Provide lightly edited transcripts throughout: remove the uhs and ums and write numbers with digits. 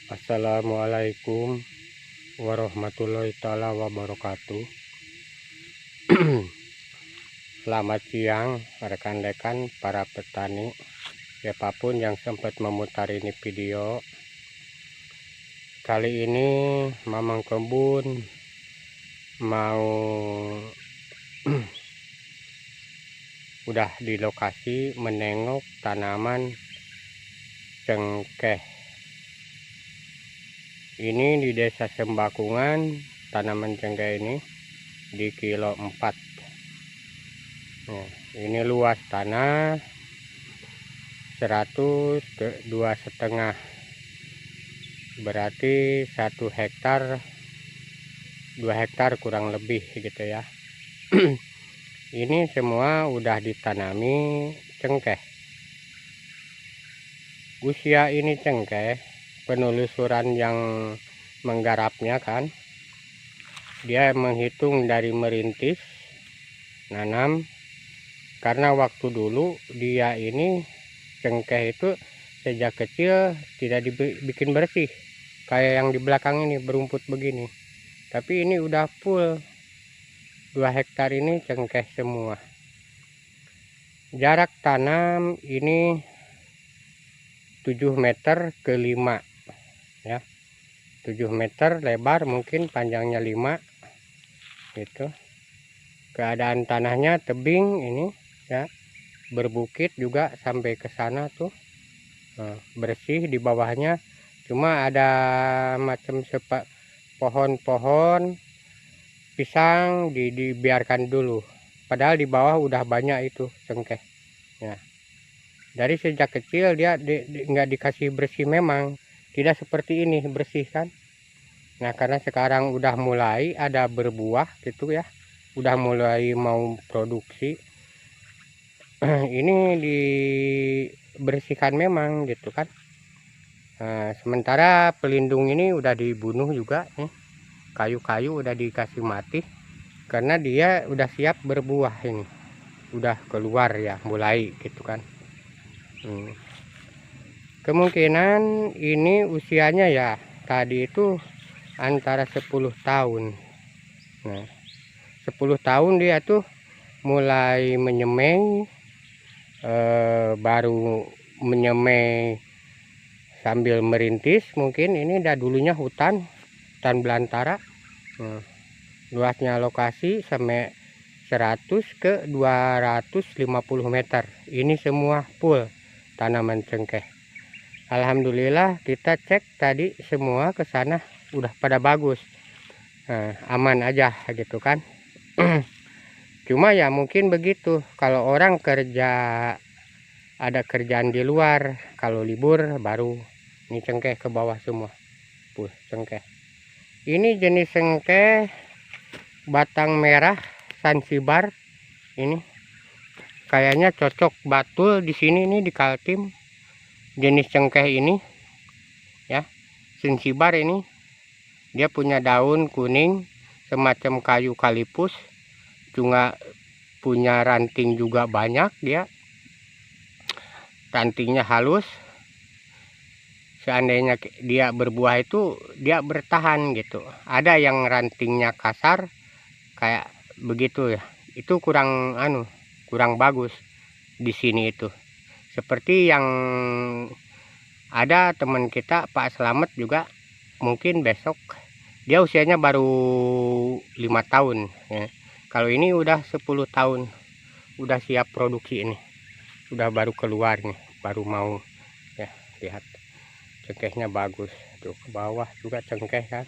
Assalamualaikum warahmatullahi taala wabarakatuh. Selamat siang rekan-rekan para petani, siapapun yang sempat memutar ini video. Kali ini Mamang Kebun mau udah di lokasi menengok tanaman cengkeh. Ini di Desa Sembakungan, tanaman cengkeh ini di kilo 4. Nah, ini luas tanah 100 ke 2,5, berarti 1 hektar 2 hektar kurang lebih gitu ya. Ini semua udah ditanami cengkeh. Usia ini cengkeh, penelusuran yang menggarapnya kan, dia menghitung dari merintis nanam, karena waktu dulu dia ini cengkeh itu sejak kecil tidak dibikin bersih kayak yang di belakang ini berumput begini, tapi ini udah full 2 hektar ini cengkeh semua. Jarak tanam ini 7 meter ke 5 ya, 7 meter lebar, mungkin panjangnya 5 gitu. Keadaan tanahnya tebing ini ya, berbukit juga sampai ke sana tuh. Nah, bersih di bawahnya, cuma ada macam pohon-pohon pisang dibiarkan dulu, padahal di bawah udah banyak itu cengkeh ya. Dari sejak kecil dia nggak dikasih bersih, memang tidak seperti ini bersih kan. Nah, karena sekarang udah mulai ada berbuah gitu ya, udah mulai mau produksi, ini dibersihkan memang gitu kan. Nah, sementara pelindung ini udah dibunuh juga nih, kayu-kayu udah dikasih mati karena dia udah siap berbuah, ini udah keluar ya, mulai gitu kan. Kemungkinan ini usianya ya tadi itu antara 10 tahun. Nah, 10 tahun dia tuh mulai menyemai, baru menyemai sambil merintis. Mungkin ini dah dulunya hutan belantara. Luasnya lokasi sampai 100 ke 250 meter. Ini semua full tanaman cengkeh. Alhamdulillah kita cek tadi semua ke sana udah pada bagus. Nah, aman aja gitu kan. Cuma ya mungkin begitu, kalau orang kerja, ada kerjaan di luar, kalau libur baru ini cengkeh ke bawah semua. Cengkeh ini jenis cengkeh batang merah Zanzibar. Ini kayaknya cocok batul di sini nih, di Kaltim. Jenis cengkeh ini ya, Zanzibar ini dia punya daun kuning semacam kayu kalipus, juga punya ranting juga banyak, dia rantingnya halus. Seandainya dia berbuah itu dia bertahan gitu. Ada yang rantingnya kasar kayak begitu ya, itu kurang kurang bagus di sini itu. Seperti yang ada teman kita Pak Slamet juga, mungkin besok dia usianya baru 5 tahun ya. Kalau ini udah 10 tahun, udah siap produksi, ini udah baru keluar nih, baru mau ya. Lihat cengkehnya bagus tuh, ke bawah juga cengkeh kan.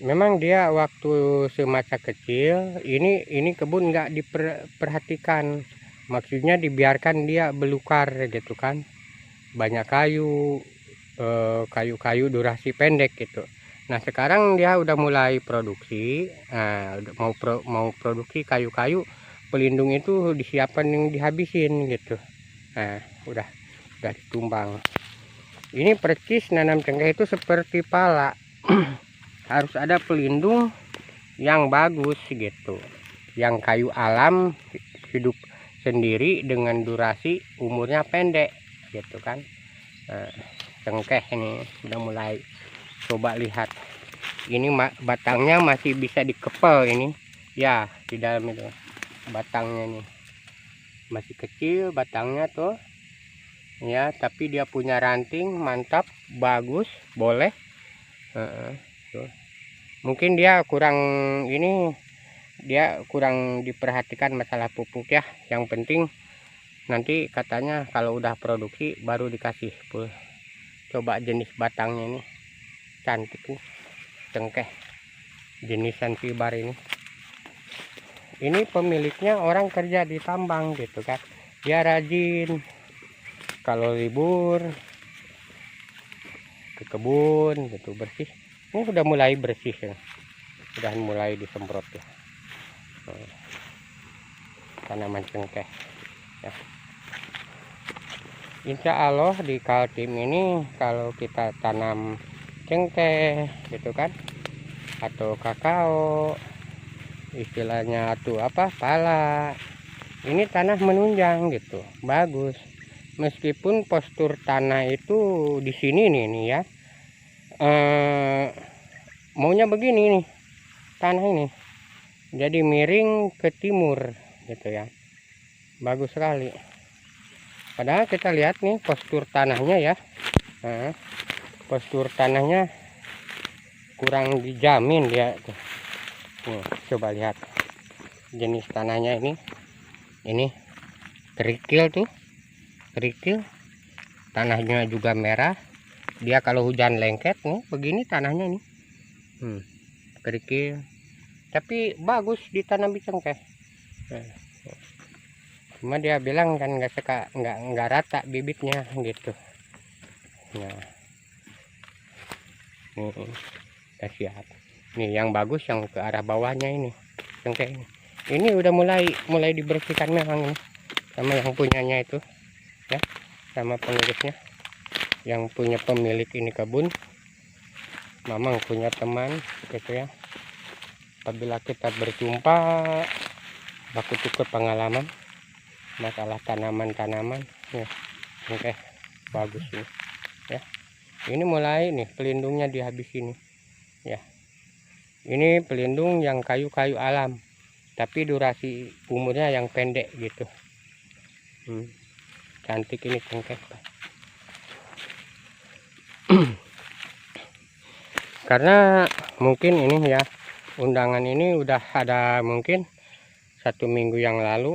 Memang dia waktu semasa kecil ini kebun nggak diperhatikan, maksudnya dibiarkan dia belukar gitu kan, banyak kayu durasi pendek gitu. Nah, sekarang dia udah mulai produksi. Nah, mau produksi kayu-kayu pelindung itu disiapkan, yang dihabisin gitu. Nah, udah ditumbang. Ini percis nanam cengkeh itu seperti pala. Harus ada pelindung yang bagus gitu, yang kayu alam, hidup sendiri dengan durasi umurnya pendek gitu kan. Nah, cengkeh ini udah mulai. Coba lihat, ini batangnya masih bisa dikepel ini ya, di dalam itu batangnya nih masih kecil batangnya tuh ya, tapi dia punya ranting mantap, bagus, boleh. Tuh. Mungkin dia kurang ini, dia kurang diperhatikan masalah pupuk ya. Yang penting nanti katanya kalau udah produksi baru dikasih pul. Coba jenis batangnya ini cantik nih, cengkeh jenis Zanzibar ini. Ini pemiliknya orang kerja di tambang gitu kan, dia rajin kalau libur ke kebun gitu bersih. Ini udah mulai bersih ya, udah mulai disemprot ya. Tanaman cengkeh ya. Insya Allah di Kaltim ini kalau kita tanam cengkeh gitu kan, atau kakao istilahnya, atau apa, pala, ini tanah menunjang gitu, bagus. Meskipun postur tanah itu di sini nih ya, maunya begini nih tanah ini, jadi miring ke timur gitu ya, bagus sekali. Padahal kita lihat nih postur tanahnya ya, postur tanahnya kurang dijamin dia tuh. Coba lihat jenis tanahnya ini kerikil tuh, kerikil, tanahnya juga merah. Dia kalau hujan lengket nih begini tanahnya nih, kerikil, tapi bagus ditanam cengkeh. Cuma dia bilang kan nggak rata bibitnya gitu. Nah, siap. Nih yang bagus yang ke arah bawahnya ini cengkeh ini udah mulai dibersihkan memang ini sama yang punyanya itu ya, sama pengurusnya, yang punya pemilik ini kebun. Memang punya teman gitu ya, apabila kita berjumpa baku tukar pengalaman masalah tanaman ya. Oke, bagus ini ya. Ini mulai nih pelindungnya dihabis ini ya. Ini pelindung yang kayu-kayu alam, tapi durasi umurnya yang pendek gitu. Cantik ini cengkeh. Karena mungkin ini ya, undangan ini udah ada mungkin 1 minggu yang lalu,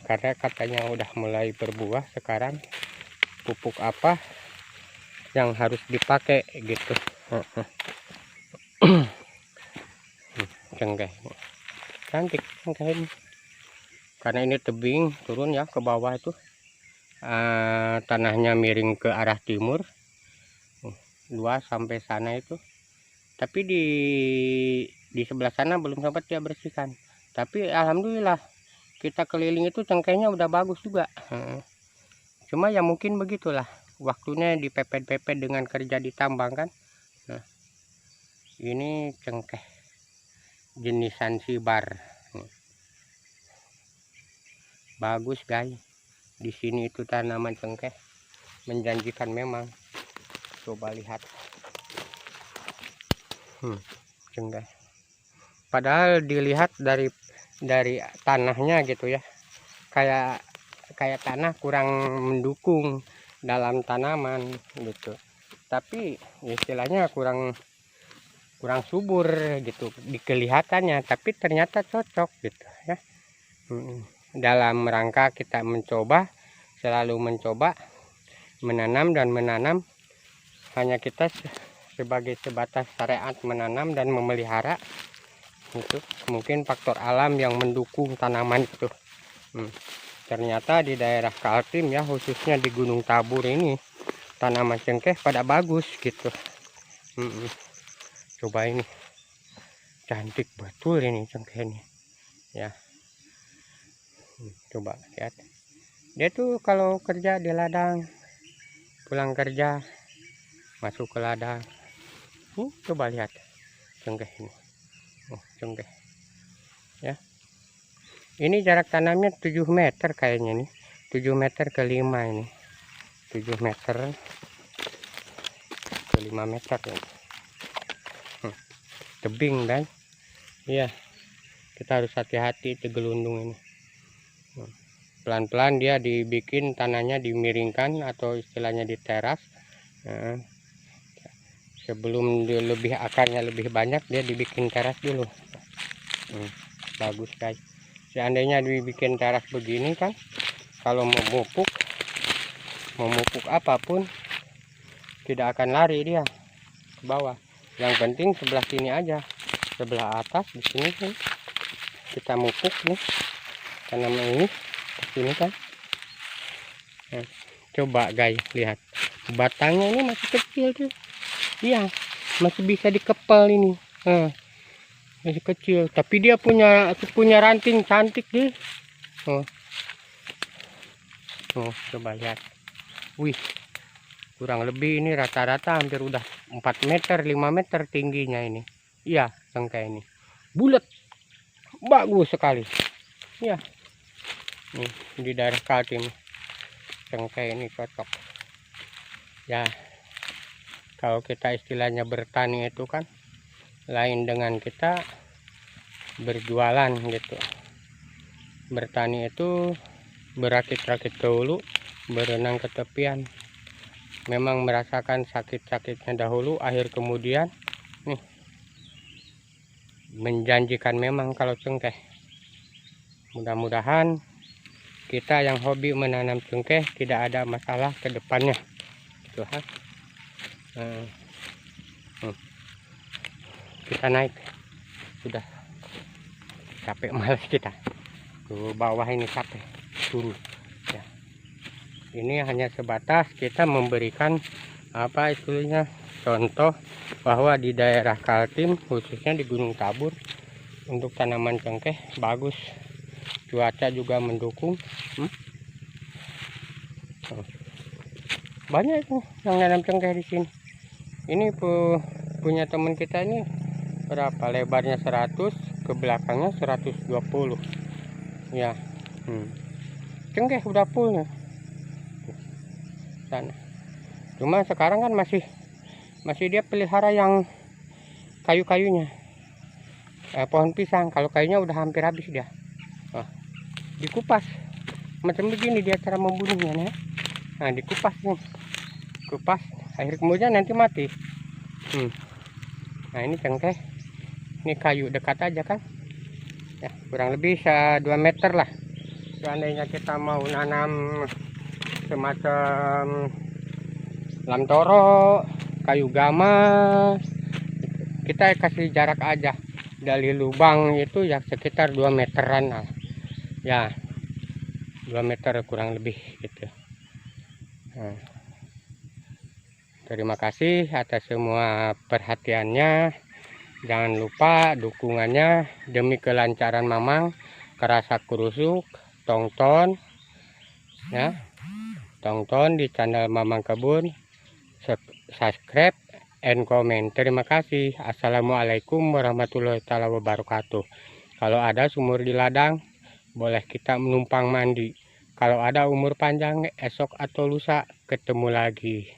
karena katanya udah mulai berbuah sekarang. Pupuk apa yang harus dipakai gitu. Cengkeh cantik cengkeh ini, karena ini tebing turun ya ke bawah itu, tanahnya miring ke arah timur, luas sampai sana itu. Tapi di sebelah sana belum sempat dia bersihkan, tapi alhamdulillah kita keliling itu cengkehnya udah bagus juga. Cuma ya mungkin begitulah waktunya dipepet-pepet dengan kerja di tambang kan. Nah, ini cengkeh jenis Zanzibar, bagus guys. Di sini itu tanaman cengkeh menjanjikan memang. Coba lihat, cengkeh. Padahal dilihat dari tanahnya gitu ya, kayak tanah kurang mendukung dalam tanaman gitu, tapi istilahnya kurang subur gitu di kelihatannya, tapi ternyata cocok gitu ya. Dalam rangka kita selalu mencoba menanam dan menanam, hanya kita sebagai sebatas syariat menanam dan memelihara itu, mungkin faktor alam yang mendukung tanaman itu. Ternyata di daerah Kaltim ya, khususnya di Gunung Tabur ini, tanaman cengkeh pada bagus gitu. Coba ini cantik betul ini cengkeh ini ya. Coba lihat, dia tuh kalau kerja di ladang, pulang kerja masuk ke ladang. Coba lihat cengkeh ini, cengkeh ya. Ini jarak tanamnya 7 meter kayaknya nih, 7 meter ke 5 ini, 7 meter ke 5 meter ya. Tebing dan iya, kita harus hati-hati gelundung ini. Pelan-pelan dia dibikin tanahnya dimiringkan atau istilahnya diteras. Nah, sebelum dia akarnya lebih banyak, dia dibikin teras dulu. Bagus guys. Seandainya dibikin teras begini kan, kalau memupuk apapun tidak akan lari dia ke bawah. Yang penting sebelah sini aja, sebelah atas di sini kan kita mupuk nih tanaman ini sini kan. Nah, coba guys lihat batangnya ini masih kecil tuh. Iya, masih bisa dikepal ini. Masih kecil, tapi dia punya ranting cantik deh. Coba lihat. Wih, kurang lebih ini rata-rata hampir udah 4 meter 5 meter tingginya ini. Iya, cengkeh ini bulat, bagus sekali. Iya, nih di daerah Kaltim cengkeh ini cocok ya. Kalau kita istilahnya bertani itu kan lain dengan kita berjualan gitu. Bertani itu berakit-rakit ke hulu, berenang ke tepian. Memang merasakan sakit-sakitnya dahulu, akhir kemudian nih menjanjikan memang kalau cengkeh. Mudah-mudahan kita yang hobi menanam cengkeh tidak ada masalah ke depannya. Tuhan. Kita naik, sudah capek malas kita. Ke bawah ini capek, turun. Ya. Ini hanya sebatas kita memberikan apa istilahnya contoh bahwa di daerah Kaltim khususnya di Gunung Tabur untuk tanaman cengkeh bagus, cuaca juga mendukung. Banyak itu yang nanam cengkeh di sini. Ini punya teman kita ini berapa, lebarnya 100, ke belakangnya 120 ya. Cengkeh udah full sana. Cuma sekarang kan masih dia pelihara yang kayu-kayunya, pohon pisang. Kalau kayunya udah hampir habis dia. Dikupas macam begini dia cara membunuhnya. Nah, dikupas nih, kupas, akhir kemudian nanti mati. Nah, ini cengkeh, ini kayu dekat aja kan ya, kurang lebih 2 meter lah. Seandainya kita mau nanam semacam lamtoro, kayu gama, kita kasih jarak aja dari lubang itu ya sekitar 2 meteran lah ya, 2 meter kurang lebih gitu. Terima kasih atas semua perhatiannya. Jangan lupa dukungannya demi kelancaran Mamang. Kerasa kurusuk, tonton ya, tonton di channel Mamang Kebun, subscribe and comment. Terima kasih. Assalamualaikum warahmatullahi wabarakatuh. Kalau ada sumur di ladang, boleh kita menumpang mandi. Kalau ada umur panjang, esok atau lusa ketemu lagi.